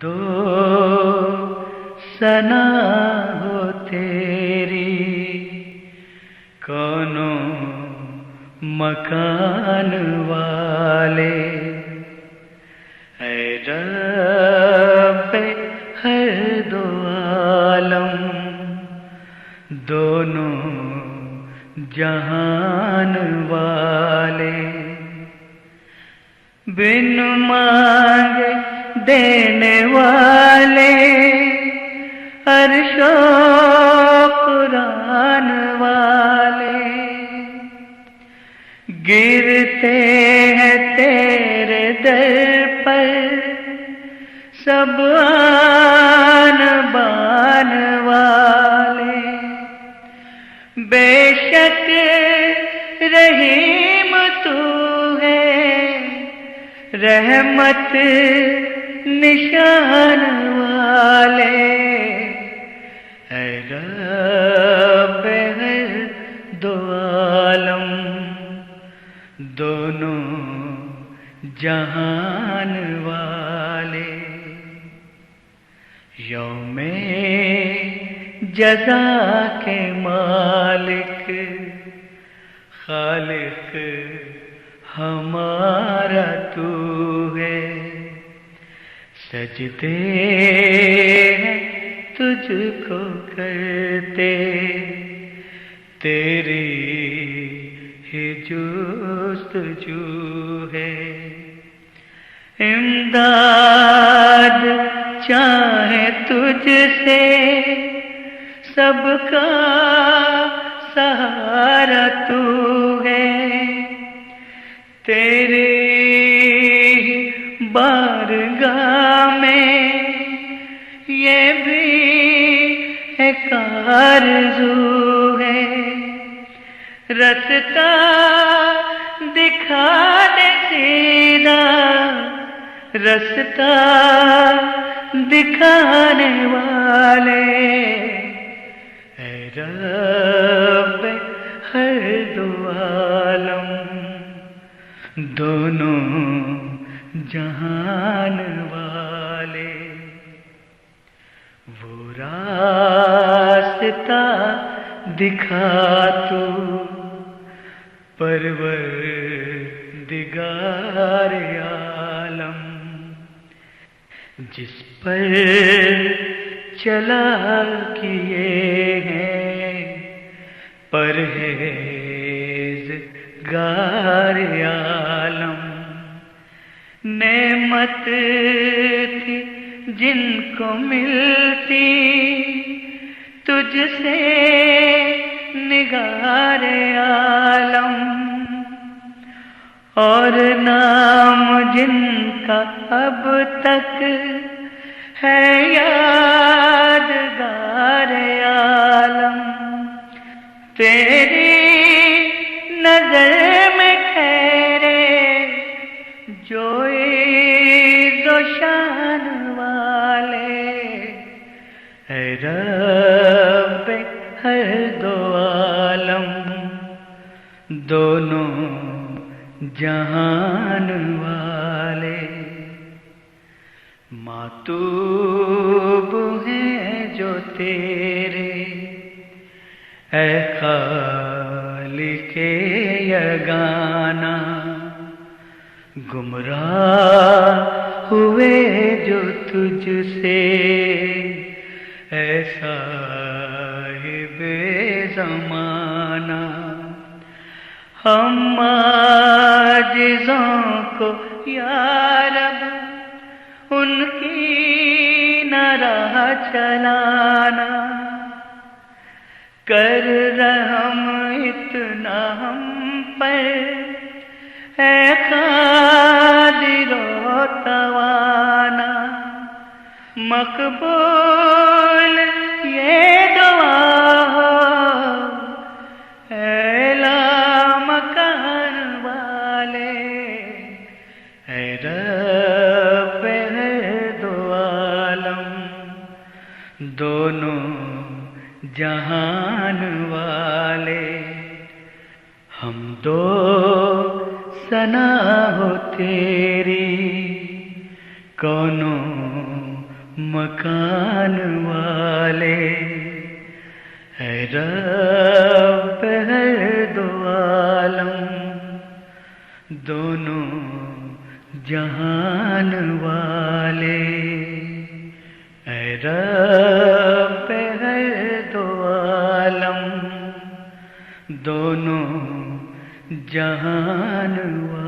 دو ثنا ہو تیری کونوں مکان والے، اے رب ہر دو عالم دونوں جہان والے، بن مانگے دینے والے، عرش و قرآن والے، گرتے ہیں تیرے در پر سب آن بان والے، بے شک رحیم تو ہے، رحمت نشان والے، اے رب ہر دو عالم دونوں جہان والے، یوم جزا کے مالک خالق ہمارا تو ہے، سجدے ہیں تجھ کو کرتے، تیری ہی جستجو ہے، امداد چاہے تجھ سے سب کا سہارا تو ہے، تیری بارگاہ میں یہ بھی ایک آرزو ہے، رستہ دکھا دے سیدھا، رستہ دکھانے والے، اے رب ہر دو عالم دونوں جہان والے، وہ راستہ دکھا تو پروردگار عالم، جس پر چلا کیے ہیں پرہیزگار عالم، نعمت تھی جن کو ملتی تجھ سے نگار عالم، اور نام جن کا اب تک ہے یادگار عالم، تیری نظر میں ٹھہرے جو عز و شان والے، اے رب ہر دو عالم دونوں جہان والے، ماتوب ہیں جو تیرے اے خالق یگانہ، گمراہ ہوئے جو تجھ سے اے صاحب زمانہ، ہم عاجزوں کو یا رب ان کی نہ راہ چلانا، کر رحم اتنا ہم پر اے قادر و توانا، مقبول یہ دعا ہو اے لامکان والے، اے رب ہر دو عالم دونوں جہان والے، ہم دو ثنا ہو تیری کونوں مکان والے، اے رب ہے دو عالم، دونوں جہان والے، اے رب ہے دو عالم، دونوں جہان والے۔